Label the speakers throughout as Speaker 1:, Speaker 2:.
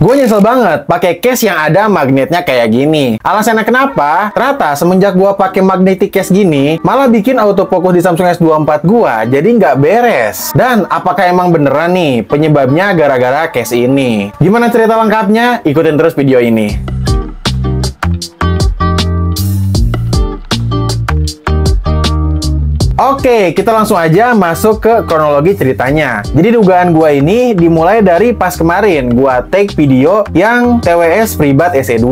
Speaker 1: Gue nyesel banget pakai case yang ada magnetnya kayak gini. Alasannya kenapa? Ternyata semenjak gue pakai magnetic case gini, malah bikin autofocus di Samsung S24 gue jadi nggak beres. Dan apakah emang beneran nih penyebabnya gara-gara case ini? Gimana cerita lengkapnya? Ikutin terus video ini. Oke, kita langsung aja masuk ke kronologi ceritanya. Jadi dugaan gua ini dimulai dari pas kemarin gua take video yang TWS Freebud SE2.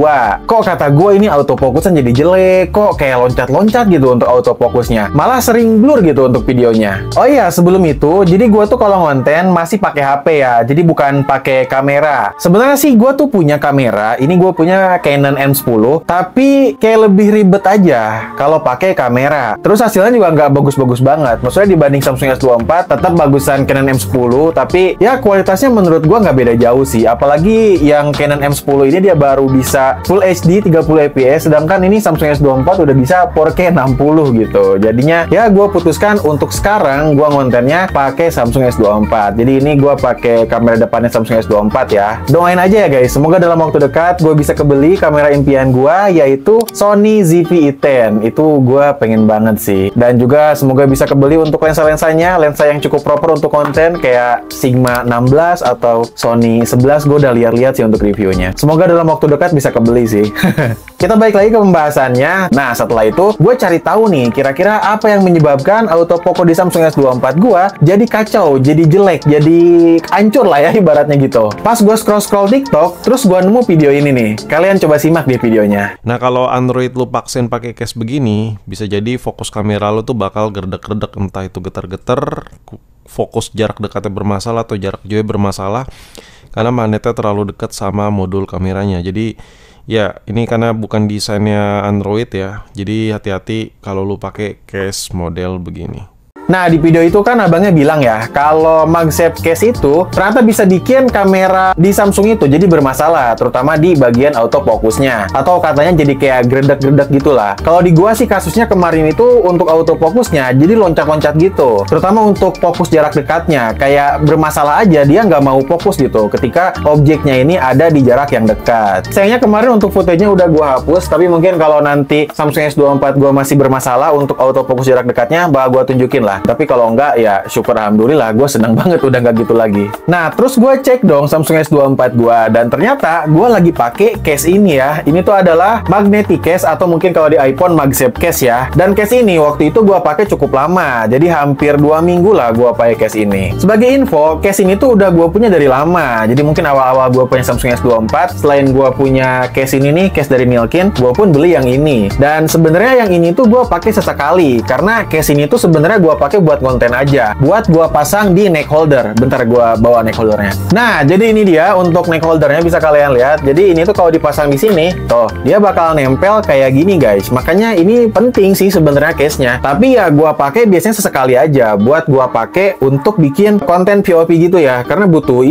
Speaker 1: Kok kata gua ini autofokusan jadi jelek, kok kayak loncat-loncat gitu untuk autofokusnya. Malah sering blur gitu untuk videonya. Oh iya, sebelum itu, jadi gua tuh kalau ngonten masih pakai HP ya. Jadi bukan pakai kamera. Sebenarnya sih gua tuh punya kamera. Ini gua punya Canon M10, tapi kayak lebih ribet aja kalau pakai kamera. Terus hasilnya juga nggak bagus banget. Maksudnya dibanding Samsung S24 tetap bagusan Canon M10, tapi ya kualitasnya menurut gua nggak beda jauh sih. Apalagi yang Canon M10 ini dia baru bisa Full HD 30 fps, sedangkan ini Samsung S24 udah bisa 4K 60 gitu. Jadinya ya gua putuskan untuk sekarang gua ngontennya pakai Samsung S24. Jadi ini gua pakai kamera depannya Samsung S24 ya. Doain aja ya guys, semoga dalam waktu dekat gua bisa kebeli kamera impian gua, yaitu Sony ZV-E10. Itu gua pengen banget sih. Dan juga semoga bisa kebeli untuk lensa-lensanya, lensa yang cukup proper untuk konten kayak Sigma 16 atau Sony 11. Gue udah lihat-lihat sih untuk reviewnya. Semoga dalam waktu dekat bisa kebeli sih. Kita balik lagi ke pembahasannya. Nah, setelah itu gue cari tahu nih kira-kira apa yang menyebabkan autofocus di Samsung S24 gue jadi kacau, jadi jelek, jadi hancur lah ya ibaratnya gitu. Pas gue scroll-scroll TikTok, terus gue nemu video ini nih. Kalian coba simak di videonya.
Speaker 2: Nah, kalau Android lu paksain pakai case begini, bisa jadi fokus kamera lu tuh bakal gerdek-gerdek, entah itu getar-getar, fokus jarak dekatnya bermasalah atau jarak jauhnya bermasalah karena magnetnya terlalu dekat sama modul kameranya. Jadi ya ini karena bukan desainnya Android ya, jadi hati-hati kalau lu pakai case model begini.
Speaker 1: Nah, di video itu kan abangnya bilang ya, kalau MagSafe case itu ternyata bisa bikin kamera di Samsung itu jadi bermasalah, terutama di bagian autofokusnya. Atau katanya jadi kayak gredek-gredek gitulah. Kalau di gua sih kasusnya kemarin itu untuk autofokusnya jadi loncat-loncat gitu. Terutama untuk fokus jarak dekatnya, kayak bermasalah aja, dia nggak mau fokus gitu ketika objeknya ini ada di jarak yang dekat. Sayangnya kemarin untuk footage-nya udah gua hapus, tapi mungkin kalau nanti Samsung S24 gua masih bermasalah untuk autofokus jarak dekatnya, bakal gua tunjukin lah. Tapi kalau enggak, ya syukur alhamdulillah, gue seneng banget udah nggak gitu lagi. Nah, terus gue cek dong Samsung S24 gue, dan ternyata gue lagi pakai case ini ya. Ini tuh adalah magnetic case, atau mungkin kalau di iPhone MagSafe case ya. Dan case ini waktu itu gue pakai cukup lama, jadi hampir 2 minggu lah gue pakai case ini. Sebagai info, case ini tuh udah gue punya dari lama. Jadi mungkin awal-awal gue punya Samsung S24, selain gue punya case ini nih, case dari Milkin, gue pun beli yang ini. Dan sebenarnya yang ini tuh gue pakai sesekali, karena case ini tuh sebenarnya gue pakai buat konten aja, buat gua pasang di neck holder. Bentar gua bawa neck holdernya. Nah, jadi ini dia untuk neck holdernya, bisa kalian lihat. Jadi ini tuh kalau dipasang di sini, tuh dia bakal nempel kayak gini guys. Makanya ini penting sih sebenarnya case-nya. Tapi ya gua pakai biasanya sesekali aja, buat gua pakai untuk bikin konten VOP gitu ya. Karena butuh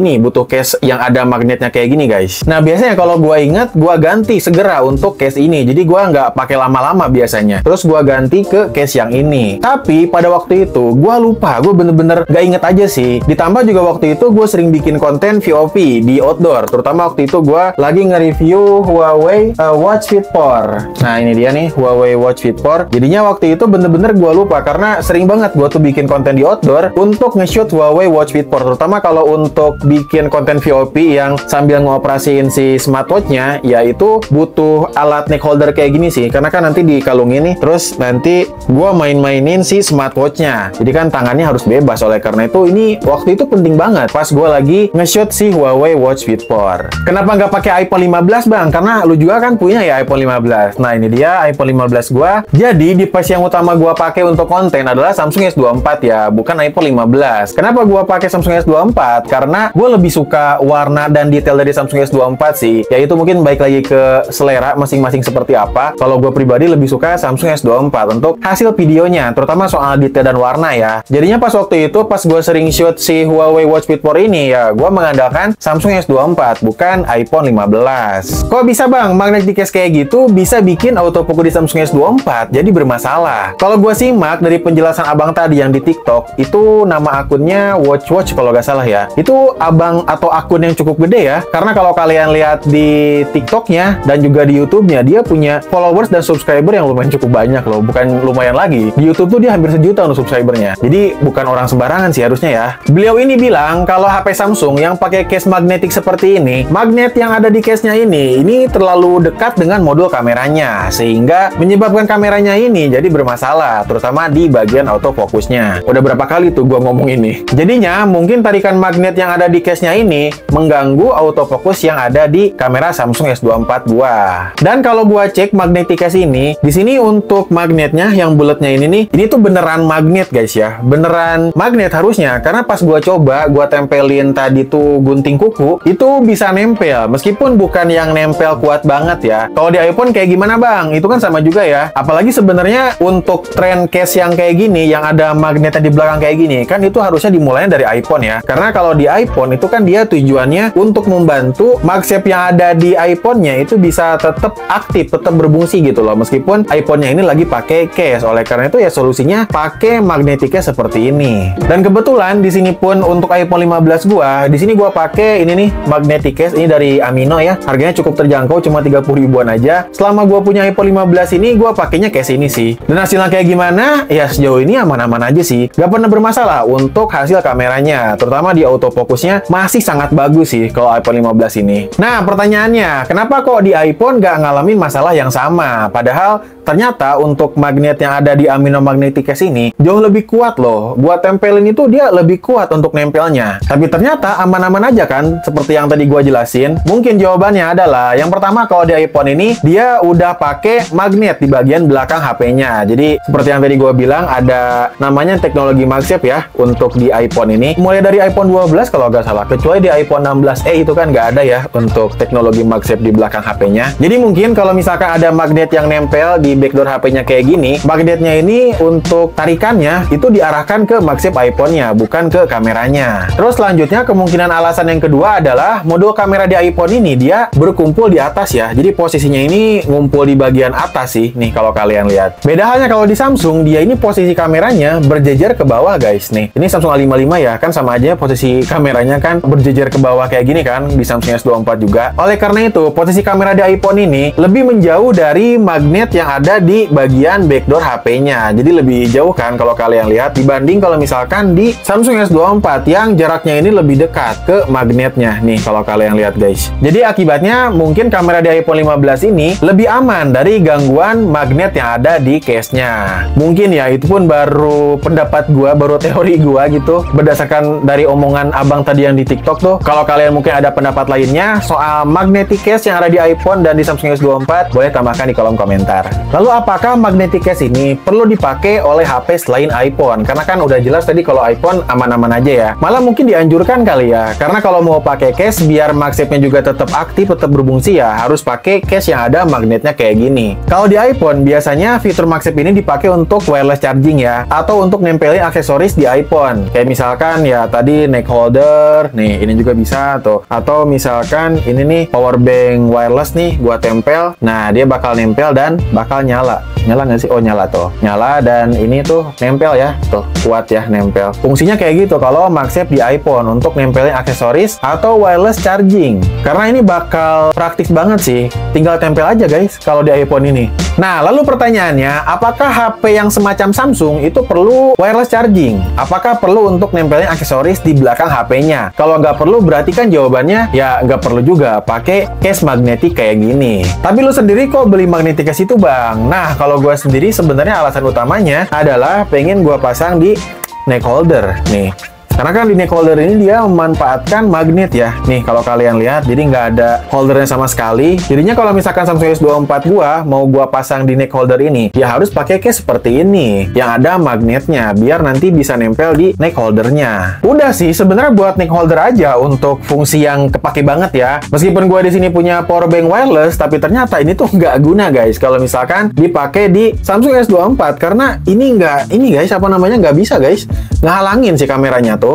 Speaker 1: case yang ada magnetnya kayak gini guys. Nah, biasanya kalau gua ingat, gua ganti segera untuk case ini. Jadi gua nggak pakai lama-lama biasanya. Terus gua ganti ke case yang ini. Tapi pada waktu itu gue lupa, gue bener-bener gak inget aja sih. Ditambah juga waktu itu gue sering bikin konten VOP di outdoor, terutama waktu itu gue lagi nge-review Huawei Watch Fit 4. Nah, ini dia nih Huawei Watch Fit 4. Jadinya waktu itu bener-bener gue lupa, karena sering banget gue tuh bikin konten di outdoor untuk nge-shoot Huawei Watch Fit 4, terutama kalau untuk bikin konten VOP yang sambil ngoperasiin si smartwatch-nya, yaitu butuh alat neck holder kayak gini sih, karena kan nanti dikalungin nih, terus nanti gue main-mainin si smartwatch-nya. Jadi kan tangannya harus bebas. Oleh karena itu ini waktu itu penting banget pas gue lagi nge-shoot si Huawei Watch Fit 4. Kenapa nggak pakai iPhone 15 bang? Karena lu juga kan punya ya iPhone 15. Nah, ini dia iPhone 15 gue. Jadi device yang utama gue pakai untuk konten adalah Samsung S24 ya, bukan iPhone 15. Kenapa gue pakai Samsung S24? Karena gue lebih suka warna dan detail dari Samsung S24 sih. Yaitu mungkin baik lagi ke selera masing-masing seperti apa. Kalau gue pribadi lebih suka Samsung S24 untuk hasil videonya, terutama soal detail dan warna ya. Jadinya pas waktu itu, pas gue sering shoot si Huawei Watch Speed 4 ini, ya gue mengandalkan Samsung S24, bukan iPhone 15. Kok bisa bang, magnetic case kayak gitu bisa bikin autofocus di Samsung S24 jadi bermasalah? Kalau gue simak dari penjelasan abang tadi yang di TikTok, itu nama akunnya Watch kalau nggak salah ya. Itu abang atau akun yang cukup gede ya, karena kalau kalian lihat di TikToknya dan juga di YouTube-nya, dia punya followers dan subscriber yang lumayan cukup banyak loh. Bukan lumayan lagi, di YouTube tuh dia hampir 1 juta untuk subscribernya. Jadi bukan orang sembarangan sih harusnya ya. Beliau ini bilang kalau HP Samsung yang pakai case magnetik seperti ini, magnet yang ada di case-nya ini terlalu dekat dengan modul kameranya, sehingga menyebabkan kameranya ini jadi bermasalah, terutama di bagian autofokusnya. Udah berapa kali tuh gua ngomong ini. Jadinya mungkin tarikan magnet yang ada di case-nya ini mengganggu autofokus yang ada di kamera Samsung S24 gua. Dan kalau gua cek magnetic case ini, di sini untuk magnetnya yang bulatnya ini tuh beneran magnet guys ya. Beneran magnet harusnya, karena pas gua coba, gua tempelin tadi tuh gunting kuku, itu bisa nempel, meskipun bukan yang nempel kuat banget ya. Kalau di iPhone kayak gimana bang? Itu kan sama juga ya. Apalagi sebenarnya untuk tren case yang kayak gini, yang ada magnetnya di belakang kayak gini, kan itu harusnya dimulainya dari iPhone ya. Karena kalau di iPhone itu kan dia tujuannya untuk membantu MagSafe yang ada di iPhone-nya itu bisa tetap aktif, tetap berfungsi gitu loh. Meskipun iPhone-nya ini lagi pakai case. Oleh karena itu ya solusinya pakai magnetiknya seperti ini. Dan kebetulan di sini pun untuk iPhone 15 gua, di sini gua pakai ini nih magnetic case ini dari Amino ya. Harganya cukup terjangkau, cuma 30 ribuan aja. Selama gua punya iPhone 15 ini, gua pakainya case ini sih. Dan hasilnya kayak gimana? Ya sejauh ini aman-aman aja sih. Gak pernah bermasalah untuk hasil kameranya, terutama di autofokusnya masih sangat bagus sih kalau iPhone 15 ini. Nah, pertanyaannya, kenapa kok di iPhone gak ngalamin masalah yang sama? Padahal ternyata untuk magnet yang ada di Amino Magnetic Case ini jauh lebih kuat loh. Buat tempelin itu dia lebih kuat untuk nempelnya. Tapi ternyata aman-aman aja kan, seperti yang tadi gua jelasin. Mungkin jawabannya adalah yang pertama, kalau di iPhone ini dia udah pakai magnet di bagian belakang HP-nya. Jadi seperti yang tadi gua bilang, ada namanya teknologi MagSafe ya untuk di iPhone ini. Mulai dari iPhone 12 kalau nggak salah, kecuali di iPhone 16e itu kan nggak ada ya untuk teknologi MagSafe di belakang HP-nya. Jadi mungkin kalau misalkan ada magnet yang nempel di backdoor HP-nya kayak gini, magnetnya ini untuk tarikannya itu diarahkan ke MagSafe iPhone-nya, bukan ke kameranya. Terus selanjutnya kemungkinan alasan yang kedua adalah modul kamera di iPhone ini dia berkumpul di atas ya. Jadi posisinya ini ngumpul di bagian atas sih, nih kalau kalian lihat. Beda halnya kalau di Samsung, dia ini posisi kameranya berjejer ke bawah guys nih. Ini Samsung A55 ya, kan sama aja posisi kameranya kan berjejer ke bawah kayak gini kan di Samsung S24 juga. Oleh karena itu, posisi kamera di iPhone ini lebih menjauh dari magnet yang ada di bagian backdoor HP-nya. Jadi lebih jauh kan kalau kalian lihat dibanding kalau misalkan di Samsung S24 yang jaraknya ini lebih dekat ke magnetnya. Nih kalau kalian lihat guys. Jadi akibatnya mungkin kamera di iPhone 15 ini lebih aman dari gangguan magnet yang ada di case-nya. Mungkin ya itu pun baru pendapat gua, baru teori gua gitu berdasarkan dari omongan abang tadi yang di TikTok tuh. Kalau kalian mungkin ada pendapat lainnya soal magnetic case yang ada di iPhone dan di Samsung S24, boleh tambahkan di kolom komentar. Lalu apakah magnetic case ini perlu dipakai oleh HP selain iPhone? Karena kan udah jelas tadi kalau iPhone aman-aman aja ya. Malah mungkin dianjurkan kali ya. Karena kalau mau pakai case biar MagSafe-nya juga tetap aktif, tetap berfungsi ya, harus pakai case yang ada magnetnya kayak gini. Kalau di iPhone biasanya fitur MagSafe ini dipakai untuk wireless charging ya, atau untuk nempelin aksesoris di iPhone. Kayak misalkan ya tadi neck holder, nih ini juga bisa tuh. Atau misalkan ini nih power bank wireless nih gua tempel. Nah, dia bakal nempel dan bakal nyala. Nyala nggak sih? Oh, nyala tuh. Nyala dan ini tuh nempel ya. Tuh, kuat ya nempel. Fungsinya kayak gitu kalau MagSafe di iPhone untuk nempelin aksesoris atau wireless charging. Karena ini bakal praktis banget sih. Tinggal tempel aja guys kalau di iPhone ini. Nah, lalu pertanyaannya, apakah HP yang semacam Samsung itu perlu wireless charging? Apakah perlu untuk nempelin aksesoris di belakang HP-nya? Kalau nggak perlu, berarti kan jawabannya ya nggak perlu juga pakai case magnetik kayak gini. Tapi lu sendiri kok beli magnetic case itu bang? Nah, kalau gue sendiri sebenarnya alasan utamanya adalah pengen gue pasang di neck holder nih. Karena kan di neck holder ini dia memanfaatkan magnet ya. Nih kalau kalian lihat, jadi nggak ada holdernya sama sekali. Jadinya kalau misalkan Samsung S24 gua mau gua pasang di neck holder ini, ya harus pakai case seperti ini yang ada magnetnya, biar nanti bisa nempel di neck holdernya. Udah sih, sebenarnya buat neck holder aja untuk fungsi yang kepake banget ya. Meskipun gua di sini punya power bank wireless, tapi ternyata ini tuh nggak guna guys kalau misalkan dipakai di Samsung S24, karena ini guys, apa namanya, nggak bisa guys, ngehalangin si kameranya tuh.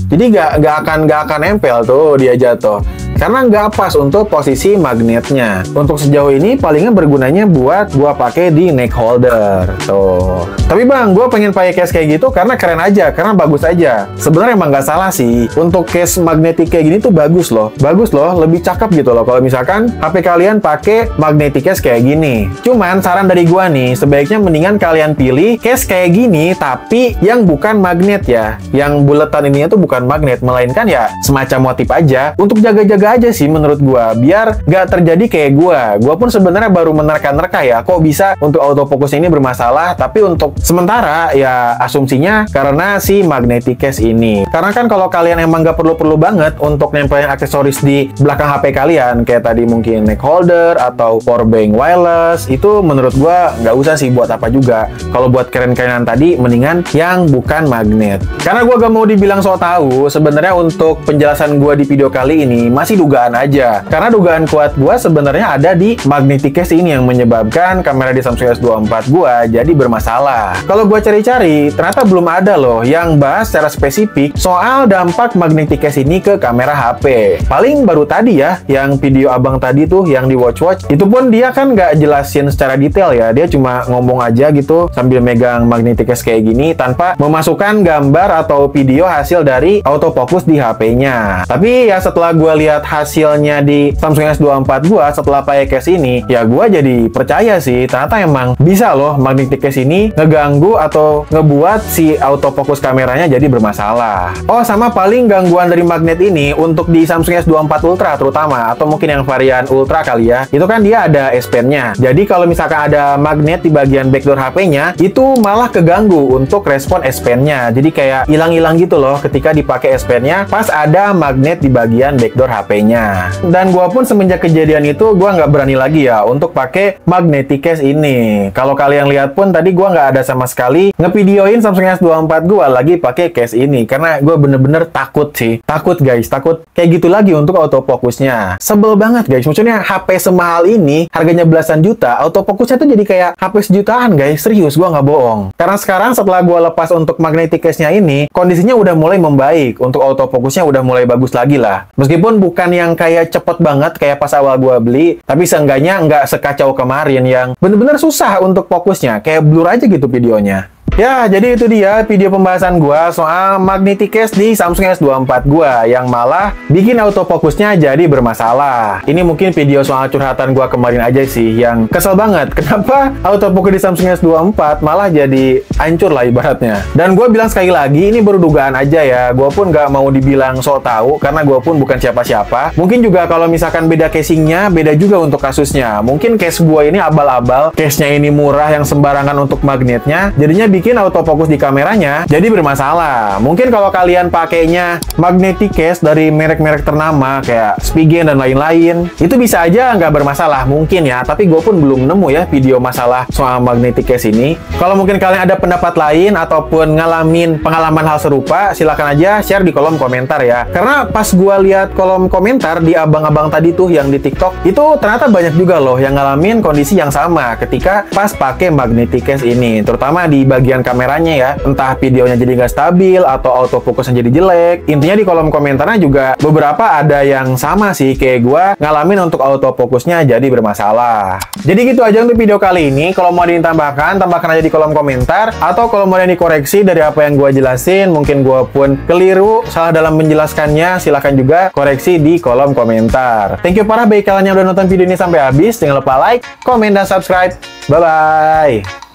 Speaker 1: Jadi nggak akan nempel tuh dia jatuh. Karena nggak pas untuk posisi magnetnya. Untuk sejauh ini palingnya bergunanya buat gua pakai di neck holder. Tuh. Tapi bang, gua pengen pakai case kayak gitu karena keren aja, karena bagus aja. Sebenarnya emang nggak salah sih. Untuk case magnetik kayak gini tuh bagus loh. Bagus loh, lebih cakep gitu loh. Kalau misalkan HP kalian pakai magnetic case kayak gini. Cuman saran dari gua nih, sebaiknya mendingan kalian pilih case kayak gini, tapi yang bukan magnet ya. Yang buletan ininya tuh bukan magnet, melainkan ya semacam motif aja. Untuk jaga-jaga aja sih menurut gua, biar nggak terjadi kayak gua pun sebenarnya baru menerka-nerka ya, kok bisa untuk autofocus ini bermasalah, tapi untuk sementara ya asumsinya karena si magnetic case ini. Karena kan kalau kalian emang nggak perlu-perlu banget untuk nempelin aksesoris di belakang HP kalian, kayak tadi mungkin neck holder atau power bank wireless, itu menurut gua nggak usah sih buat apa juga. Kalau buat keren-kerenan tadi, mendingan yang bukan magnet. Karena gua gak mau dibilang so tahu, sebenarnya untuk penjelasan gua di video kali ini masih dugaan aja. Karena dugaan kuat gua sebenarnya ada di magnetic case ini yang menyebabkan kamera di Samsung S24 gua jadi bermasalah. Kalau gua cari-cari, ternyata belum ada loh yang bahas secara spesifik soal dampak magnetic case ini ke kamera HP. Paling baru tadi ya, yang video abang tadi tuh yang di watch-watch, itu pun dia kan nggak jelasin secara detail ya. Dia cuma ngomong aja gitu sambil megang magnetic case kayak gini tanpa memasukkan gambar atau video hasil dari autofocus di HP-nya. Tapi ya setelah gua lihat hasilnya di Samsung S24 gua setelah pakai case ini, ya gua jadi percaya sih ternyata emang bisa loh magnetic case ini ngeganggu atau ngebuat si autofocus kameranya jadi bermasalah. Oh, sama paling gangguan dari magnet ini untuk di Samsung S24 Ultra terutama, atau mungkin yang varian Ultra kali ya, itu kan dia ada S Pen-nya. Jadi kalau misalkan ada magnet di bagian backdoor HP-nya, itu malah keganggu untuk respon S Pen-nya. Jadi kayak hilang-hilang gitu loh ketika dipakai S Pen-nya pas ada magnet di bagian backdoor HP-nya. Dan gua pun semenjak kejadian itu gua nggak berani lagi ya untuk pakai magnetic case ini. Kalau kalian lihat pun tadi gua nggak ada sama sekali ngevideoin Samsung S24 gua lagi pakai case ini karena gua bener-bener takut sih. Takut guys, takut kayak gitu lagi untuk autofokusnya. Sebel banget guys. Maksudnya HP semahal ini harganya belasan juta, autofokusnya tuh jadi kayak HP sejutaan guys. Serius, gua nggak bohong. Karena sekarang setelah gua lepas untuk magnetic case-nya ini, kondisinya udah mulai membaik. Untuk autofokusnya udah mulai bagus lagi lah. Meskipun bukan yang kayak cepet banget kayak pas awal gua beli, tapi seenggaknya nggak sekacau kemarin yang bener-bener susah untuk fokusnya, kayak blur aja gitu videonya. Ya, jadi itu dia video pembahasan gua soal magnetic case di Samsung S24 gua yang malah bikin autofokusnya jadi bermasalah. Ini mungkin video soal curhatan gua kemarin aja sih yang kesel banget. Kenapa autofokus di Samsung S24 malah jadi hancur lah ibaratnya. Dan gua bilang sekali lagi, ini baru dugaan aja ya. Gua pun nggak mau dibilang sok tahu karena gua pun bukan siapa-siapa. Mungkin juga kalau misalkan beda casingnya, beda juga untuk kasusnya. Mungkin case gua ini abal-abal, case-nya ini murah yang sembarangan untuk magnetnya, jadinya bikin autofokus di kameranya jadi bermasalah. Mungkin kalau kalian pakainya magnetic case dari merek-merek ternama kayak Spigen dan lain-lain, itu bisa aja nggak bermasalah mungkin ya, tapi gue pun belum nemu ya video masalah soal magnetic case ini. Kalau mungkin kalian ada pendapat lain ataupun ngalamin pengalaman hal serupa, silahkan aja share di kolom komentar ya. Karena pas gue lihat kolom komentar di abang-abang tadi tuh yang di TikTok, itu ternyata banyak juga loh yang ngalamin kondisi yang sama ketika pas pakai magnetic case ini, terutama di bagian kameranya ya, entah videonya jadi nggak stabil atau autofokusnya jadi jelek. Intinya di kolom komentarnya juga beberapa ada yang sama sih kayak gue ngalamin untuk autofokusnya jadi bermasalah. Jadi gitu aja untuk video kali ini. Kalau mau ditambahkan, tambahkan aja di kolom komentar, atau kalau mau yang dikoreksi dari apa yang gue jelasin, mungkin gue pun keliru, salah dalam menjelaskannya, silahkan juga koreksi di kolom komentar. Thank you parah bagi kalian yang udah nonton video ini sampai habis. Jangan lupa like, komen, dan subscribe. Bye-bye!